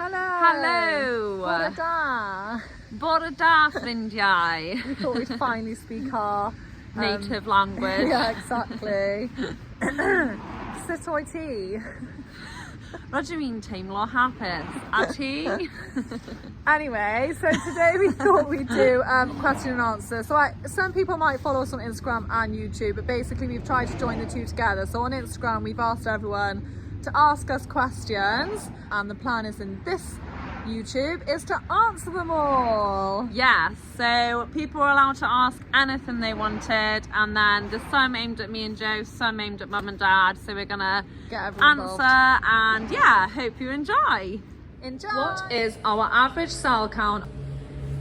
Hello. Hello. Bore da. Bore da, ffrindiau. We thought we'd finally speak our native language. Yeah, exactly. Sut o'i ti? Rydw i'n teimlo hapus. A ti? Anyway, so today we thought we'd do question and answer. So some people might follow us on Instagram and YouTube, but basically we've tried to join the two together. So on Instagram we've asked everyone to ask us questions, and the plan is in this YouTube is to answer them all. Yes, so people were allowed to ask anything they wanted, and then there's some aimed at me and Joe, some aimed at mum and dad, so we're gonna answer and yeah, hope you enjoy. What is our average cell count?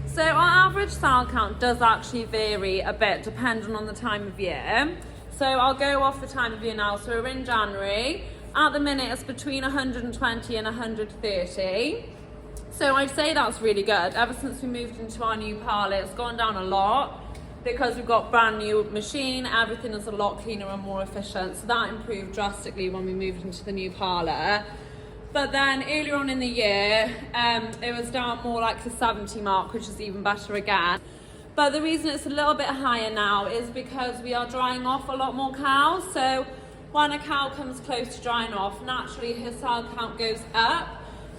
So our average cell count does actually vary a bit depending on the time of year. So I'll go off the time of year now. So we're in January. At the minute it's between 120 and 130. So I'd say that's really good. Ever since we moved into our new parlour, it's gone down a lot because we've got brand new machine, everything is a lot cleaner and more efficient. So that improved drastically when we moved into the new parlour. But then earlier on in the year, it was down more like the 70 mark, which is even better again. But the reason it's a little bit higher now is because we are drying off a lot more cows. So when a cow comes close to drying off, naturally her cell count goes up.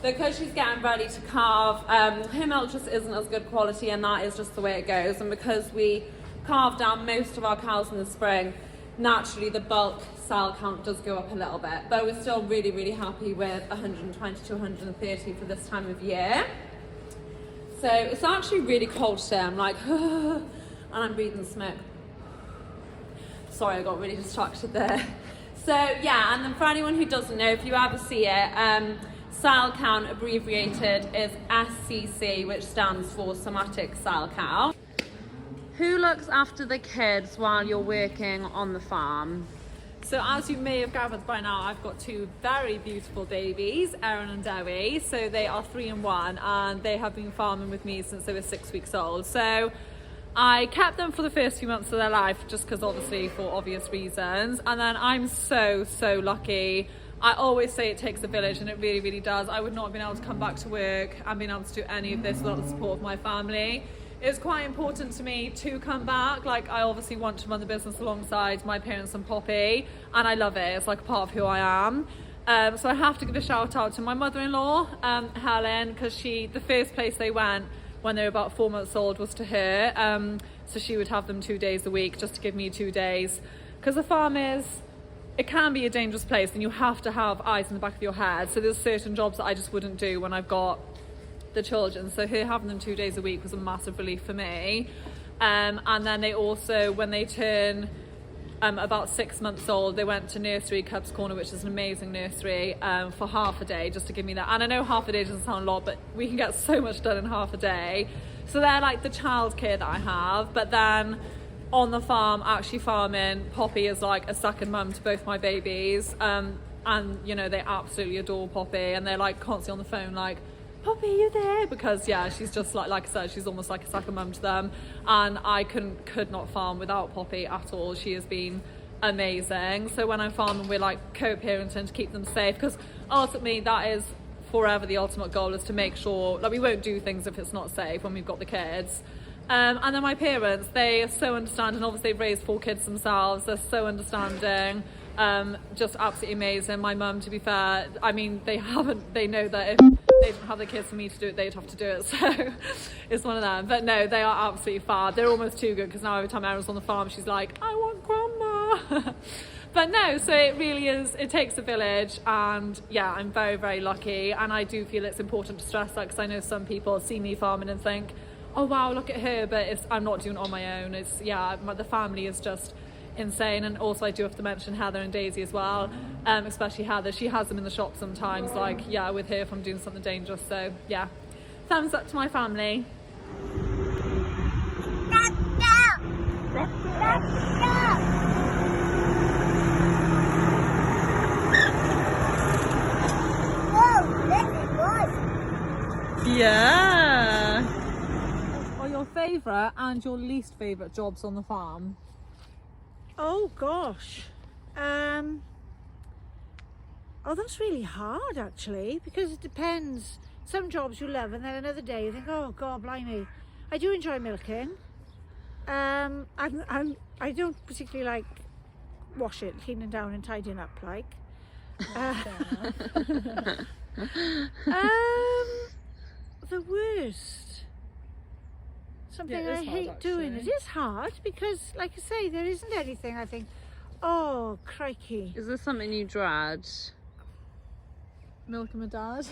Because she's getting ready to calve, her milk just isn't as good quality, and that is just the way it goes. And because we calve down most of our cows in the spring, naturally the bulk cell count does go up a little bit. But we're still really, really happy with 120 to 130 for this time of year. So it's actually really cold today. I'm like, and I'm breathing smoke. Sorry, I got really distracted there. So yeah, and then for anyone who doesn't know, if you ever see it, cell count abbreviated is SCC, which stands for Somatic cell count. Who looks after the kids while you're working on the farm? So as you may have gathered by now, I've got two very beautiful babies, Erin and Dewi. So they are 3 and 1, and they have been farming with me since they were 6 weeks old. So I kept them for the first few months of their life, just because obviously for obvious reasons. And then I'm so lucky. I always say it takes a village, and it really, really does. I would not have been able to come back to work and been able to do any of this without the support of my family. It's quite important to me to come back. Like, I obviously want to run the business alongside my parents and Poppy, and I love it. It's like a part of who I am. So I have to give a shout out to my mother-in-law, Helen, because the first place they went when they were about 4 months old was to her. So she would have them 2 days a week just to give me 2 days. Because the farm it can be a dangerous place, and you have to have eyes in the back of your head. So there's certain jobs that I just wouldn't do when I've got the children. So her having them 2 days a week was a massive relief for me. And then they also, when they turn about 6 months old, they went to nursery, Cubs Corner, which is an amazing nursery, for half a day, just to give me that. And I know half a day doesn't sound a lot, but we can get so much done in half a day. So they're like the childcare that I have. But then on the farm, actually farming, Poppy is like a second mum to both my babies, and you know, they absolutely adore Poppy, and they're like constantly on the phone like, Poppy, you there? Because yeah, she's just like I said, she's almost like a second mum to them, and I could not farm without Poppy at all. She has been amazing. So when I'm farming, we're like co-parenting to keep them safe, because ultimately that is forever the ultimate goal, is to make sure like we won't do things if it's not safe when we've got the kids. And then my parents, they are so understanding. Obviously they've raised 4 kids themselves. They're so understanding, just absolutely amazing. My mum, to be fair, I mean, they know that if they didn't have the kids for me to do it, they'd have to do it. So it's one of them. But no, they are absolutely fab. They're almost too good, because now every time Erin's on the farm, she's like, I want grandma. But no, so it really is, it takes a village, and yeah, I'm very, very lucky. And I do feel it's important to stress that, because I know some people see me farming and think, oh wow, look at her, but I'm not doing it on my own. It's the family is just insane. And also I do have to mention Heather and Daisy as well, especially Heather. She has them in the shop sometimes, like yeah, with her if I'm doing something dangerous. So yeah, thumbs up to my family. Yeah. What are your favourite and your least favourite jobs on the farm? Oh gosh. Oh, that's really hard actually, because it depends. some jobs you love, and then another day you think, oh God, blimey. I do enjoy milking. I don't particularly like washing, cleaning down and tidying up like. The worst. Something I hate doing. It is hard because, like I say, there isn't anything I think, oh crikey. Is there something you dread? Milking my dad.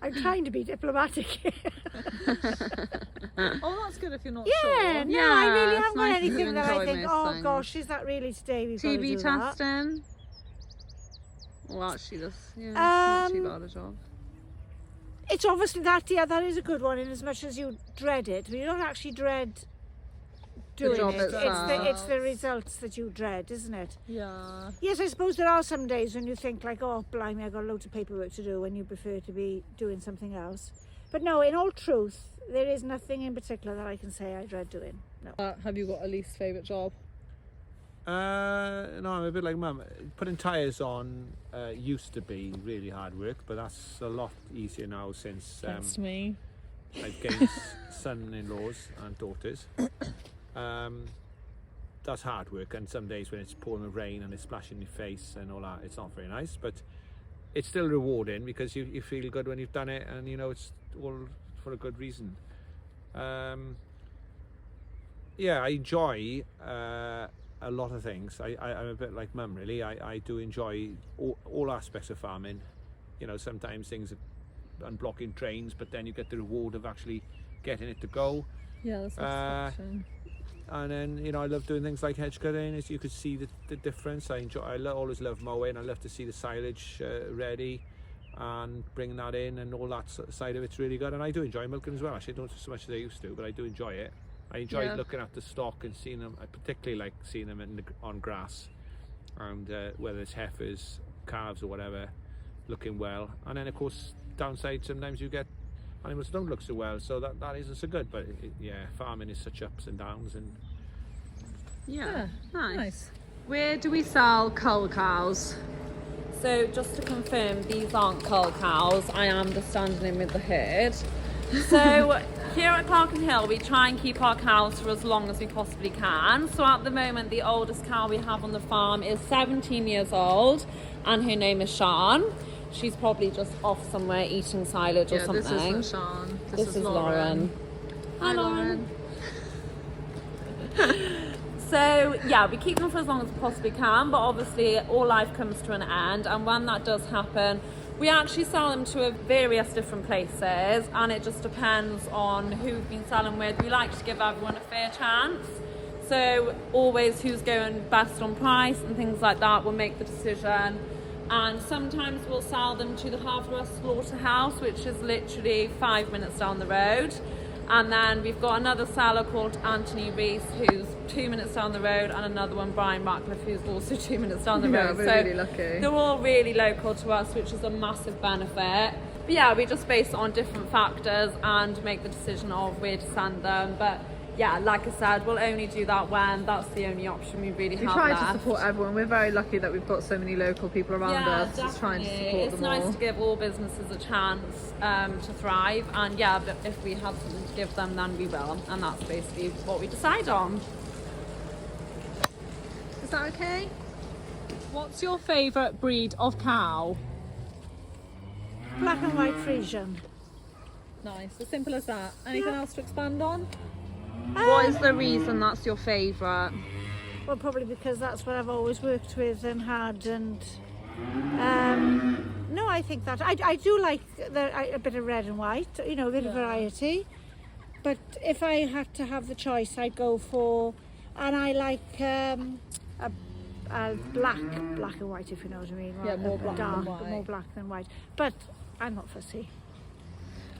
I'm trying to be diplomatic here. Oh, that's good if you're not Yeah, sure. no, I really haven't got nice if you anything that I enjoy think, most oh things. gosh, is that really today we've got to TB do that? testing. Well, actually, that's not too bad a job. It's obviously that, yeah, that is a good one in as much as you dread it, but you don't actually dread doing job it. itself. It's the results that you dread, isn't it? Yeah. Yes, I suppose there are some days when you think like, oh blimey, I've got loads of paperwork to do, when you prefer to be doing something else. But no, in all truth, there is nothing in particular that I can say I dread doing. No. Have you got a least favourite job? No, I'm a bit like Mum. Putting tyres on used to be really hard work, but that's a lot easier now since Thanks to me. I've gained son-in-laws and daughters. That's hard work, and some days when it's pouring with rain and it's splashing your face and all that, it's not very nice, but it's still rewarding because you feel good when you've done it, and you know it's all for a good reason. Yeah, I enjoy a lot of things. I'm a bit like Mum, really. I do enjoy all aspects of farming. You know, sometimes things are unblocking drains, but then you get the reward of actually getting it to go. Yeah, that's satisfaction. And then, you know, I love doing things like hedge cutting, as you could see the difference. Always love mowing. I love to see the silage ready and bringing that in, and all that side of it's really good. And I do enjoy milking as well. Actually, I don't so much as I used to, but I do enjoy it. I enjoy looking at the stock and seeing them. I particularly like seeing them on grass, and whether it's heifers, calves or whatever, looking well. And then of course downside, sometimes you get animals don't look so well, so that isn't so good. But farming is such ups and downs. And Yeah, nice. Where do we sell cull cows? So just to confirm, these aren't cull cows. I am just standing in with the herd. So here at Clerkenhill, we try and keep our cows for as long as we possibly can. So at the moment, the oldest cow we have on the farm is 17 years old, and her name is Sean. She's probably just off somewhere eating silage or something. This isn't Sean. This is Lauren. Hi, Lauren. So yeah, we keep them for as long as we possibly can, but obviously all life comes to an end, and when that does happen, we actually sell them to various different places, and it just depends on who we've been selling with. We like to give everyone a fair chance, so always who's going best on price and things like that will make the decision. And sometimes we'll sell them to the Hedgerow slaughterhouse, which is literally 5 minutes down the road. And then we've got another seller called Anthony Reese, who's 2 minutes down the road, and another one, Brian Ratcliffe, who's also 2 minutes down the road. We're so really lucky. They're all really local to us, which is a massive benefit. But yeah, we just base it on different factors and make the decision of where to send them. But yeah, like I said, we'll only do that when that's the only option we really have try left. to support everyone. We're very lucky that we've got so many local people around us just trying to support It's them all. nice to give all businesses a chance to thrive, and yeah, but if we have something to give them, then we will, and that's basically what we decide on. Is that okay? What's your favourite breed of cow? Black and white Frisian. Nice, as simple as that. Anything else to expand on? What is the reason that's your favourite? Well, probably because that's what I've always worked with and had, and no, I think that I do like a bit of red and white, you know, a bit of variety. But if I had to have the choice, I'd go for, and I like a black and white, if you know what I mean. Yeah, more black dark, than white. more black than white. But I'm not fussy.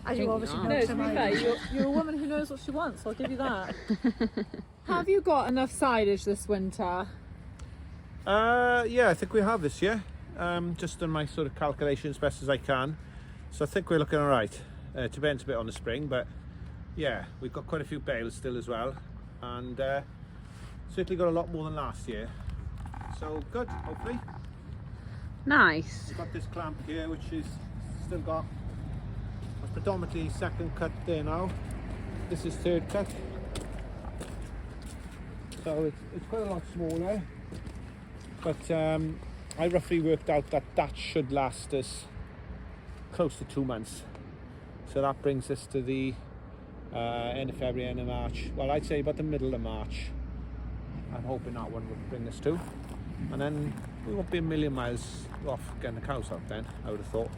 As you obviously know, No, to so be I- fair, you're a woman who knows what she wants, so I'll give you that. Have you got enough silage this winter? yeah, I think we have this year. Just done my sort of calculations best as I can. So I think we're looking all right. It depends a bit on the spring, but yeah, we've got quite a few bales still as well, and certainly got a lot more than last year. So good, hopefully. Nice. We've got this clamp here, which is still got predominantly second cut there now. This is third cut. So it's quite a lot smaller. But I roughly worked out that should last us close to 2 months. So that brings us to the end of February, end of March. Well, I'd say about the middle of March. I'm hoping that one would bring us to. And then we won't be a million miles off getting the cows out then, I would have thought.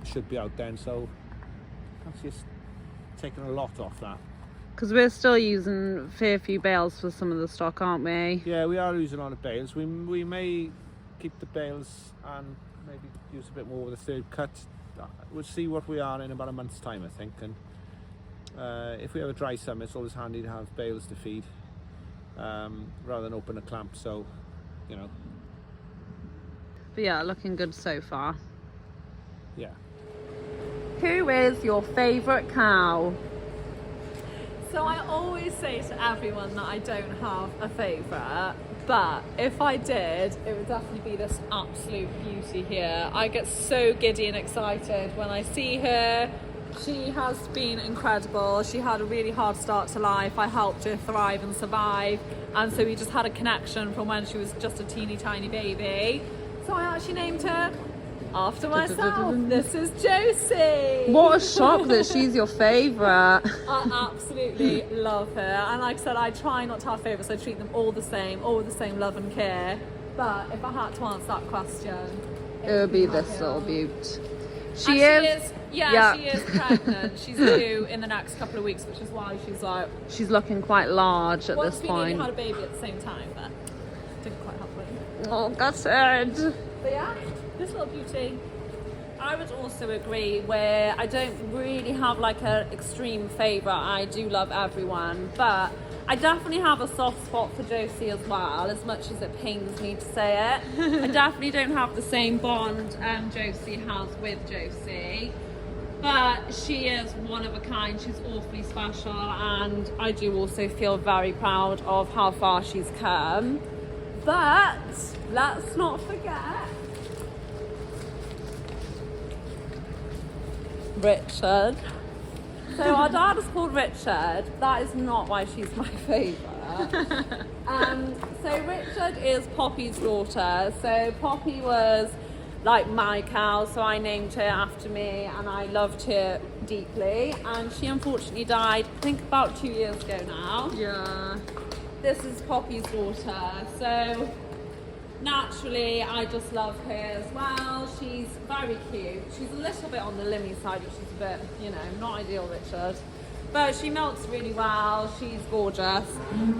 It should be out then, so that's just taking a lot off that. Because we're still using a fair few bales for some of the stock, aren't we? Yeah, we are using a lot of bales. We may keep the bales and maybe use a bit more with the third cut. We'll see what we are in about a month's time, I think. And if we have a dry summer, it's always handy to have bales to feed rather than open a clamp. So, you know. But yeah, looking good so far. Yeah. Who is your favourite cow? So I always say to everyone that I don't have a favourite, but if I did, it would definitely be this absolute beauty here. I get so giddy and excited when I see her. She has been incredible. She had a really hard start to life. I helped her thrive and survive, and so we just had a connection from when she was just a teeny tiny baby. So I actually named her after myself. This is Josie. What a shock that she's your favourite. I absolutely love her, and like I said, I try not to have favourites. I treat them all with the same love and care. But if I had to answer that question, It would be this little beaut. She is pregnant. She's due in the next couple of weeks, which is why she's like. She's looking quite large at this We point. nearly had a baby at the same time, but didn't quite happen. Oh, gutted. But yeah, this little beauty. I would also agree where I don't really have like an extreme favourite. I do love everyone, but I definitely have a soft spot for Josie as well, as much as it pains me to say it. I definitely don't have the same bond Josie has with Josie, but she is one of a kind. She's awfully special, and I do also feel very proud of how far she's come. But let's not forget Richard. So our dad is called Richard. That is not why she's my favourite. So Richard is Poppy's daughter. So Poppy was like my cow, so I named her after me, and I loved her deeply. And she unfortunately died, I think about 2 years ago now. Yeah. This is Poppy's daughter. So naturally, I just love her as well. She's very cute. She's a little bit on the limmy side, which is a bit, not ideal, Richard. But she melts really well. She's gorgeous.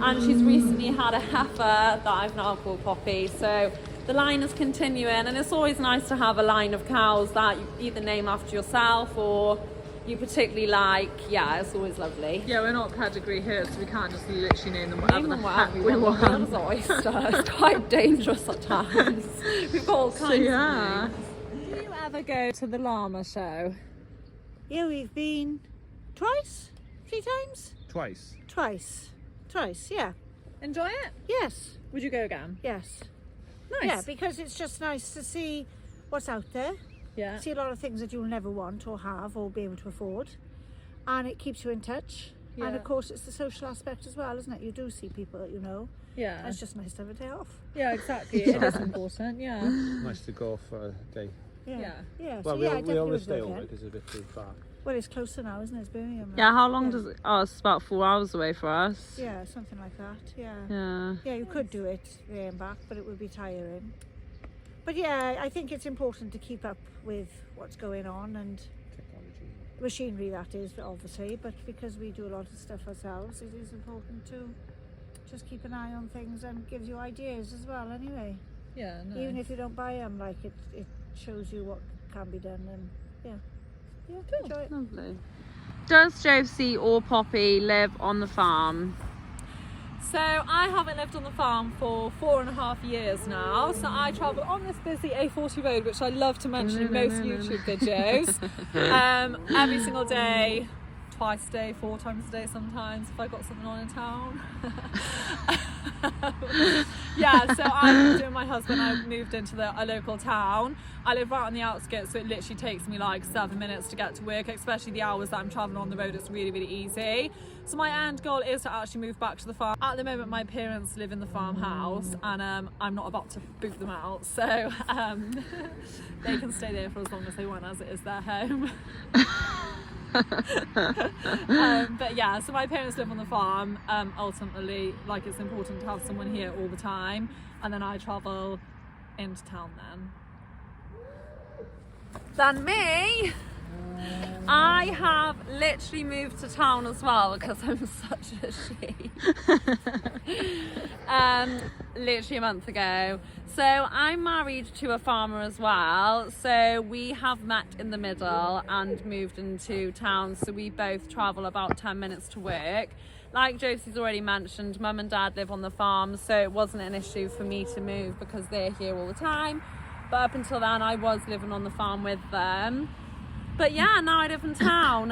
And she's recently had a heifer that I've now called Poppy. So the line is continuing, and it's always nice to have a line of cows that you either name after yourself or you particularly like. Yeah, it's always lovely. Yeah, we're not pedigree here, so we can't just literally name them whatever the heck we want. want. It's quite dangerous at times. We've got all kinds of yeah. names. Do you ever go to the Llama show? Yeah, we've been twice, 3 times? Twice, yeah. Enjoy it? Yes, Would you go again? yes. Nice. Yeah, because it's just nice to see what's out there. Yeah. See a lot of things that you'll never want or have or be able to afford, and it keeps you in touch. Yeah. And of course it's the social aspect as well, isn't it? You do see people that you know. Yeah. And it's just nice to have a day off. Yeah, exactly. It is important. Yeah. Nice to go for a day. Yeah. Yeah. Well, So yeah, I we definitely always would stay go over again. because it's a bit too far. Well, it's closer now, isn't it? It's Birmingham. Yeah, how long Yeah. does it... Oh, it's about 4 hours away for us. Yeah, something like that. Yeah. Yeah. Yeah, you could do it there and back, but it would be tiring. But yeah, I think it's important to keep up with what's going on, and Technology. machinery, that is, obviously, but because we do a lot of stuff ourselves, it is important to just keep an eye on things, and gives you ideas as well anyway. Yeah. Nice. Even if you don't buy them, like it shows you what can be done, and yeah, enjoy it. Lovely. Does Josie or Poppy live on the farm? So I haven't lived on the farm for 4.5 years now. So I travel on this busy A40 road, which I love to mention in most YouTube videos, every single day, twice a day, 4 times a day sometimes if I got something on in town. Yeah, so I moved in with my husband. I moved into a local town. I live right on the outskirts, so it literally takes me like 7 minutes to get to work, especially the hours that I'm travelling on the road. It's really, really easy. So my end goal is to actually move back to the farm. At the moment, my parents live in the farmhouse, and I'm not about to boot them out, so they can stay there for as long as they want, as it is their home. But yeah, so my parents live on the farm. Ultimately, like, it's important to have someone here all the time, and then I travel into town then me, I have literally moved to town as well because I'm such a sheep. Literally a month ago. So I'm married to a farmer as well, so we have met in the middle and moved into town, so we both travel about 10 minutes to work. Like Josie's already mentioned, mum and dad live on the farm, so it wasn't an issue for me to move because they're here all the time. But up until then, I was living on the farm with them. But yeah, now I live in town.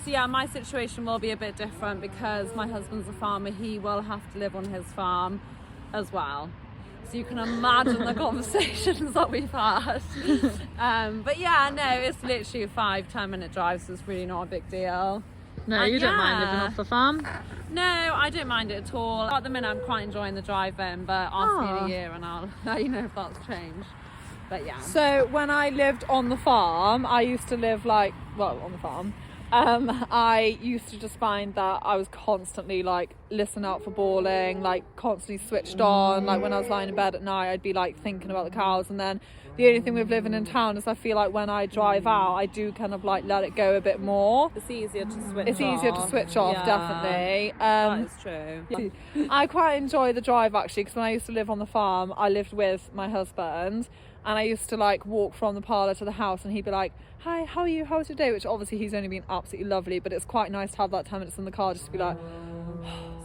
So yeah, my situation will be a bit different because my husband's a farmer. He will have to live on his farm as well. So you can imagine the conversations that we've had. But yeah, no, it's literally a 5-10 minute drive, so it's really not a big deal. No, you don't mind living off the farm? No, I don't mind it at all. At the minute, I'm quite enjoying the drive in, but ask me in a year and I'll let you know if that's changed. But yeah. So when I lived on the farm, I used to live on the farm. I used to just find that I was constantly like listening out for bawling, like constantly switched on. Like when I was lying in bed at night, I'd be like thinking about the cows. And then the only thing with living in town is I feel like when I drive out, I do kind of like let it go a bit more. It's easier to switch off. It's easier to switch off, yeah, definitely. That is true. Yeah. I quite enjoy the drive actually, because when I used to live on the farm, I lived with my husband. And I used to like walk from the parlour to the house and he'd be like, hi, how are you? How's your day? Which obviously he's only been absolutely lovely, but it's quite nice to have that 10 minutes in the car just to be like,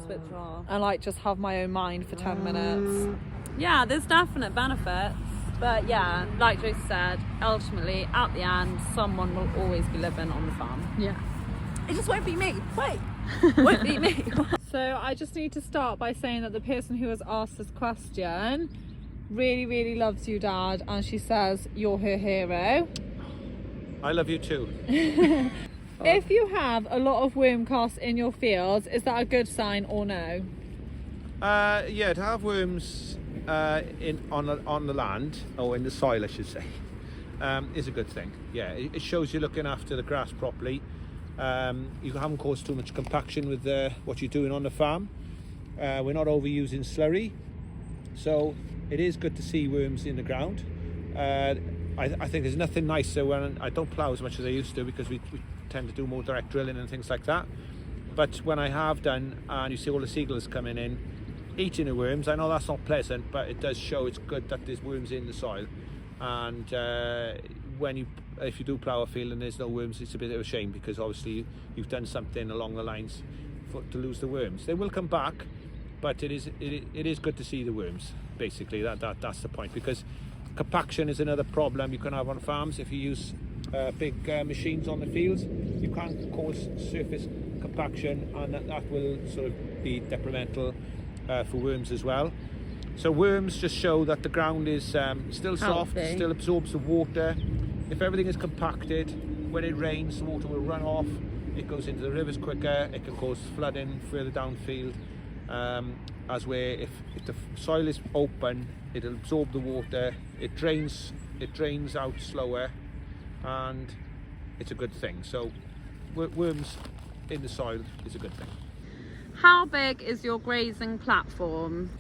Switch off. and like just have my own mind for 10 minutes. Yeah, there's definite benefits. But yeah, like Josie said, ultimately, at the end, someone will always be living on the farm. Yeah. It just won't be me. Wait. Won't be me. So I just need to start by saying that the person who has asked this question really, really loves you, Dad, and she says you're her hero. I love you too. If you have a lot of worm casts in your fields, is that a good sign or no? Yeah, to have worms on the land, or in the soil I should say, is a good thing. Yeah, it shows you're looking after the grass properly. You haven't caused too much compaction with what you're doing on the farm. We're not overusing slurry, so it is good to see worms in the ground. I think there's nothing nicer when I don't plough as much as I used to, because we tend to do more direct drilling and things like that. But when I have done, and you see all the seagulls coming in, eating the worms, I know that's not pleasant, but it does show it's good that there's worms in the soil. And if you do plough a field and there's no worms, it's a bit of a shame, because obviously you've done something along the lines to lose the worms. They will come back, but it is good to see the worms. Basically, that's the point, because compaction is another problem you can have on farms. If you use big machines on the fields, you can cause surface compaction, and that will sort of be detrimental for worms as well. So worms just show that the ground is still soft, healthy, still absorbs the water. If everything is compacted, when it rains, the water will run off, it goes into the rivers quicker, it can cause flooding further downfield. As where if the soil is open, it'll absorb the water, it drains out slower, and it's a good thing. So worms in the soil is a good thing. How big is your grazing platform?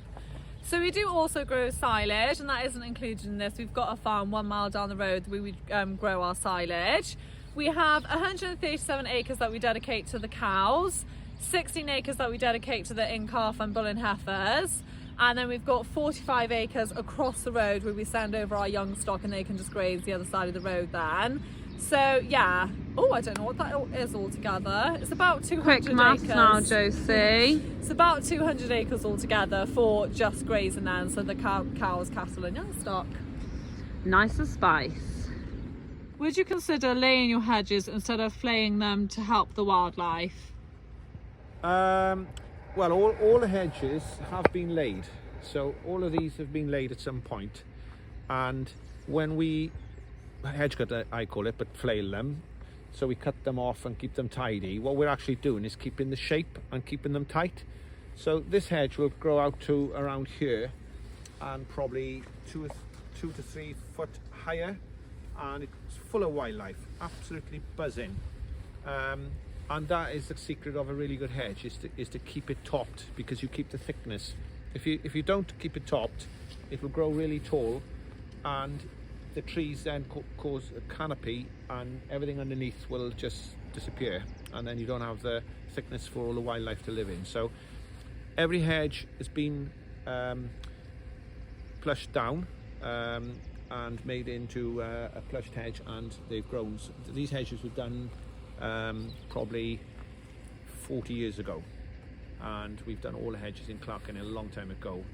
So we do also grow silage, and that isn't included in this. We've got a farm 1 mile down the road where we grow our silage. We have 137 acres that we dedicate to the cows, 16 acres that we dedicate to the in-calf and bull and heifers, and then we've got 45 acres across the road where we send over our young stock and they can just graze the other side of the road then. So yeah, I don't know what that is altogether. It's about 200 Quick maths acres. now, Josie. It's about 200 acres altogether for just grazing then, so the cows, cattle and young stock. Nice as spice. Would you consider laying your hedges instead of flaying them to help the wildlife? Well, all the hedges have been laid. So all of these have been laid at some point. And when we hedge cut, I call it, but flail them, so we cut them off and keep them tidy, what we're actually doing is keeping the shape and keeping them tight. So this hedge will grow out to around here and probably 2 to 3 foot higher, and it's full of wildlife, absolutely buzzing. And that is the secret of a really good hedge, is to keep it topped, because you keep the thickness. If you don't keep it topped, it will grow really tall, and the trees then cause a canopy, and everything underneath will just disappear, and then you don't have the thickness for all the wildlife to live in. So every hedge has been plushed down and made into a plushed hedge, and they've grown. So these hedges were done probably 40 years ago, and we've done all the hedges in Clarkin a long time ago.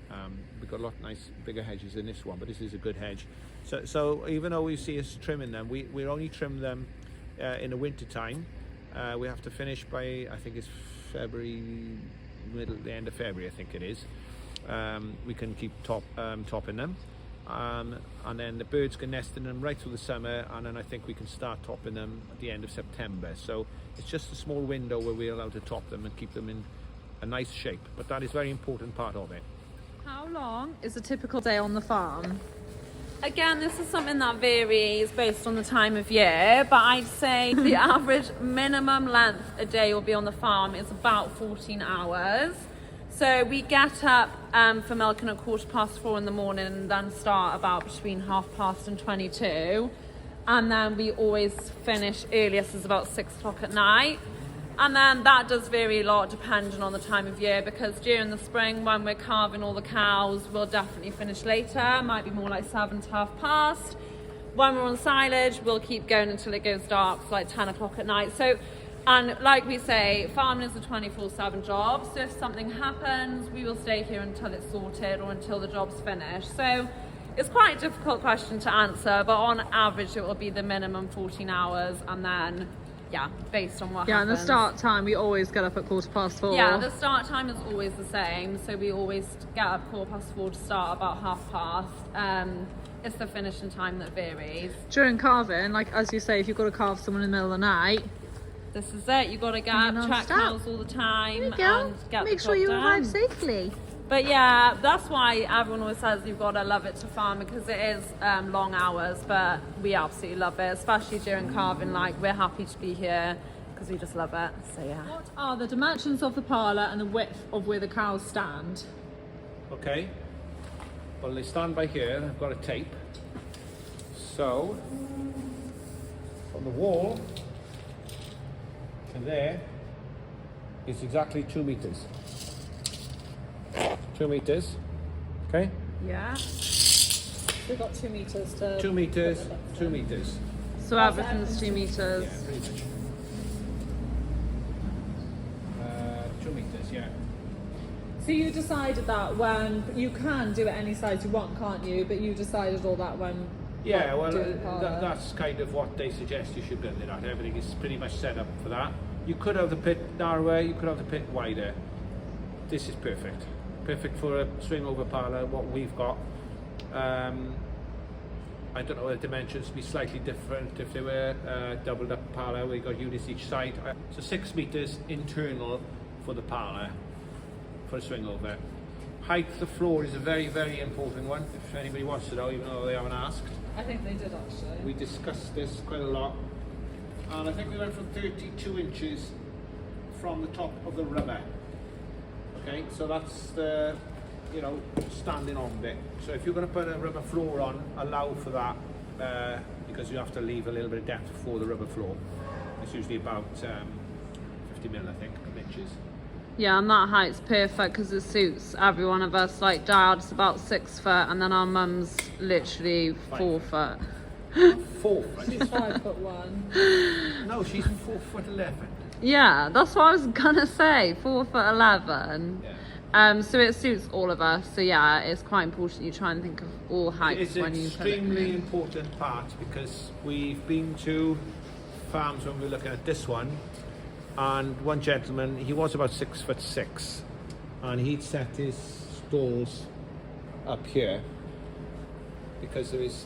We've got a lot of nice bigger hedges than this one, but this is a good hedge. So even though we see us trimming them, we only trim them in the winter time. We have to finish by, I think it's February, the end of February, I think it is. We can keep topping them, and then the birds can nest in them right through the summer, and then I think we can start topping them at the end of September. So it's just a small window where we're allowed to top them and keep them in a nice shape, but that is a very important part of it. How long is a typical day on the farm? Again, this is something that varies based on the time of year, but I'd say the average minimum length a day will be on the farm is about 14 hours. So we get up for milking at 4:15 in the morning, and then start about between 1:30 and 22. And then we always finish earliest is about 6 o'clock at night. And then that does vary a lot depending on the time of year, because during the spring when we're carving all the cows, we'll definitely finish later, might be more like 7 to 1:30. When we're on silage, we'll keep going until it goes dark, so like 10 o'clock at night. So, and like we say, farming is a 24/7 job, so if something happens, we will stay here until it's sorted or until the job's finished. So it's quite a difficult question to answer, but on average it will be the minimum 14 hours, and then based on what happens. And the start time, we always get up at 4:15. Yeah, the start time is always the same, so we always get up 4:15 to start about 1:30. It's the finishing time that varies. During carving, like as you say, if you've got to carve someone in the middle of the night, this is it. You've got to get up, check cows all the time, and get make the sure job you done. arrive safely. But yeah, that's why everyone always says you've got to love it to farm, because it is long hours, but we absolutely love it, especially during carving. Like, we're happy to be here because we just love it. So yeah. What are the dimensions of the parlour and the width of where the cows stand? Okay, well, they stand by here. I've got a tape. So from the wall to there is exactly 2 meters. 2 meters, okay? Yeah. We've got 2 meters to... 2 meters, 2 meters. So everything's 2 meters. Yeah, pretty much. 2 meters, yeah. So you decided that when... You can do it any size you want, can't you? But you decided all that when... Yeah, well, doing the parlour. that's kind of what they suggest you should build it at. Everything is pretty much set up for that. You could have the pit narrower, you could have the pit wider. This is perfect. Perfect for a swing over parlour, what we've got. I don't know, the dimensions would be slightly different if they were doubled up parlour. We got units each side. So 6 meters internal for the parlour, for a swing over. Height of the floor is a very, very important one, if anybody wants to know, even though they haven't asked. I think they did actually. We discussed this quite a lot. And I think we went from 32 inches from the top of the rubber. Okay, so that's the, standing on bit. So if you're going to put a rubber floor on, allow for that, because you have to leave a little bit of depth for the rubber floor. It's usually about 50 mil, I think, of inches. Yeah, and that height's perfect because it suits every one of us. Like Dad's about 6 foot, and then our mum's literally 4 foot. 4 foot? She's 5'1". No, she's 4'11". Yeah, that's what I was gonna say. 4'11". Yeah. So it suits all of us. So yeah, it's quite important you try and think of all heights It's when an you put it extremely in. important part, because we've been to farms when we were looking at this one, and one gentleman, he was about 6'6", and he'd set his stalls up here because of his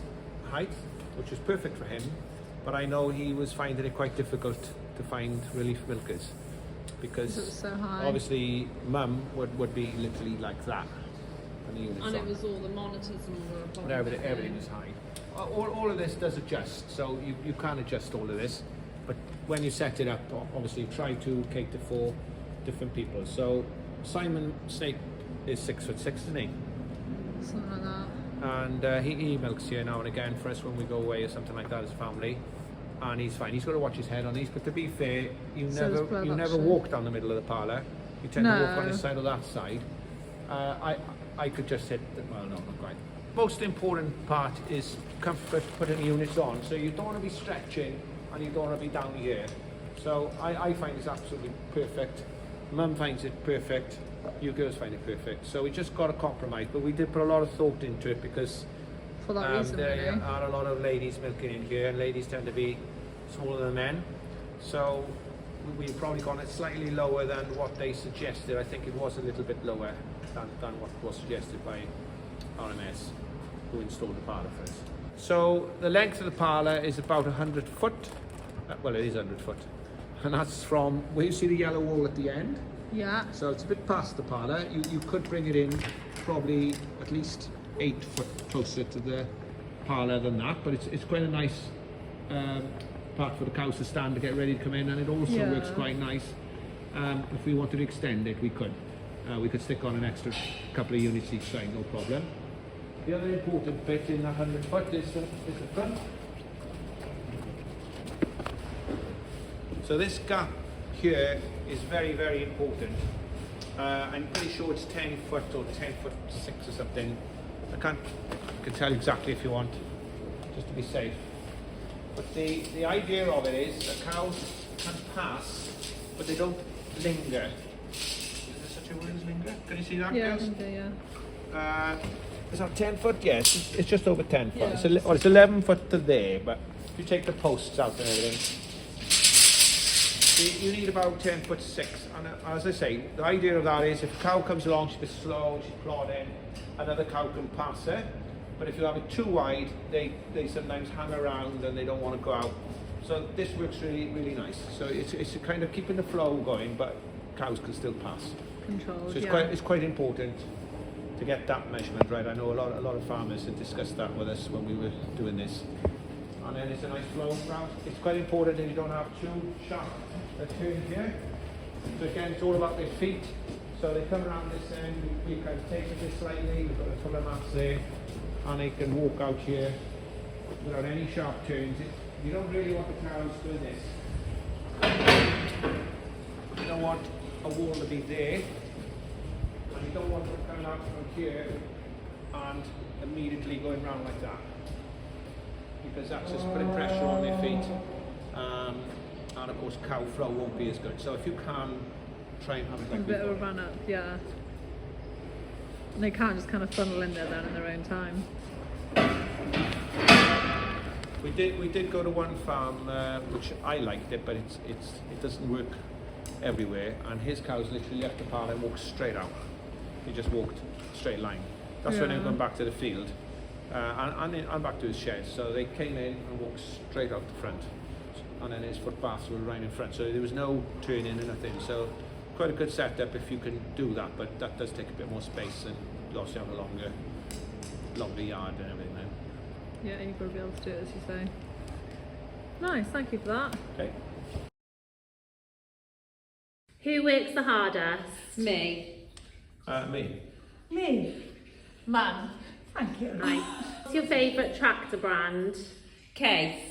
height, which was perfect for him, but I know he was finding it quite difficult to find relief milkers, because It was so high. obviously mum would be literally like that, and the units And on. it was all the monitors and all the But everything is high. All of this does adjust, so you can adjust all of this, but when you set it up, obviously try to cater for different people. So Simon Snake is 6'6", isn't he? Something like that. And he milks here now and again for us when we go away or something like that as a family, and he's fine. He's got to watch his head on these, but to be fair, you So does Brad, never actually. walk down the middle of the parlour. You tend to walk on No. this side or that side. I could just hit the, well, no, not quite. Most important part is comfort putting the units on, so you don't want to be stretching and you don't want to be down here. So I find it's absolutely perfect. Mum finds it perfect. You girls find it perfect. So we just got to compromise, but we did put a lot of thought into it, because For that reason, there really. are a lot of ladies milking in here, and ladies tend to be smaller than men. So we've probably gone it slightly lower than what they suggested. I think it was a little bit lower than what was suggested by RMS, who installed the parlour for us. So the length of the parlour is about 100 foot. Well, it is 100 foot. And that's from where you see the yellow wall at the end. Yeah. So it's a bit past the parlour. You could bring it in probably at least 8 foot closer to the parlour than that, but it's quite a nice part for the cows to stand to get ready to come in, and it also Yeah. works quite nice. If we wanted to extend it, we could. We could stick on an extra couple of units each side, no problem. The other important bit in the 100 foot is the front. So this gap here is very, very important. I'm pretty sure it's 10 foot or 10'6" or something. I can tell you exactly if you want, just to be safe. But the idea of it is that cows can pass, but they don't linger. Is there such a word as linger? Can you see that, Yeah, girls? yeah. Is that 10 foot? Yes, it's just over 10 foot. Yeah. It's 11 foot to there, but if you take the posts out and everything, you need about 10'6", and as I say, the idea of that is if a cow comes along, she's a bit slow, she's plodding, another cow can pass her. But if you have it too wide, they sometimes hang around and they don't want to go out. So this works really, really nice. So it's kind of keeping the flow going, but cows can still pass. Controlled, So it's quite important to get that measurement right. I know a lot of farmers had discussed that with us when we were doing this. And then it's a nice flow round. It's quite important that you don't have too sharp a turn here. So again, it's all about their feet. So they come around this end, we kind of take it this slightly, we've got a couple of mats there, and they can walk out here without any sharp turns. You don't really want the cows doing this. You don't want a wall to be there, and you don't want them coming out from here and immediately going round like that, because that's just putting pressure on their feet, and of course cow flow won't be as good. So if you can try and have it A like bit we've of a got. run up, yeah. And they can't just kind of funnel in there then in their own time. We did go to one farm which I liked it, but it doesn't work everywhere, and his cows literally left the parlour and walked straight out. He just walked straight line. That's when they were going back to the field and back to his shed. So they came in and walked straight out the front, and then his footbaths were right in front, so there was no turning and nothing. So quite a good setup if you can do that, but that does take a bit more space, and you obviously have a longer yard and everything then. Yeah, you've got to be able to do it as you say. Nice, thank you for that. Okay. Who works the hardest? Me. Me. Me. Mum. Thank you. Nice. What's your favourite tractor brand? Case.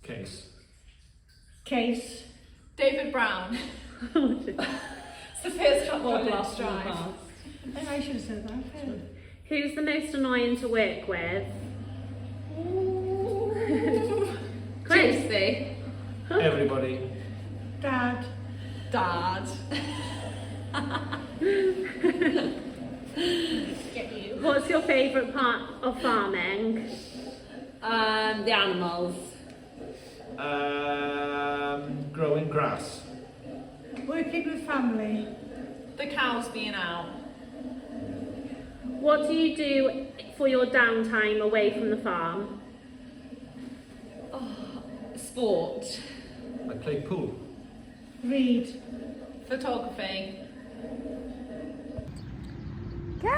Case. Case. David Brown. It's the first tractor I last drive. And I should have said that. Who's the most annoying to work with? Chris. Josie. Everybody. Dad. Dad. What's your favourite part of farming? The animals. Growing grass. Working with family. The cows being out. What do you do for your downtime away from the farm? Sport. I play pool. Read. Photography.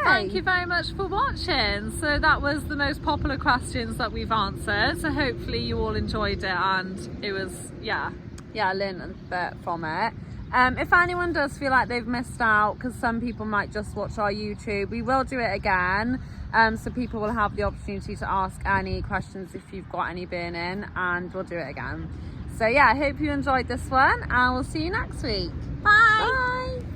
Thank you very much for watching. So that was the most popular questions that we've answered. So hopefully you all enjoyed it, and it was, yeah, learned a bit from it. If anyone does feel like they've missed out, because some people might just watch our YouTube, we will do it again. So people will have the opportunity to ask any questions if you've got any burning, and we'll do it again. So yeah, I hope you enjoyed this one, and we'll see you next week. Bye.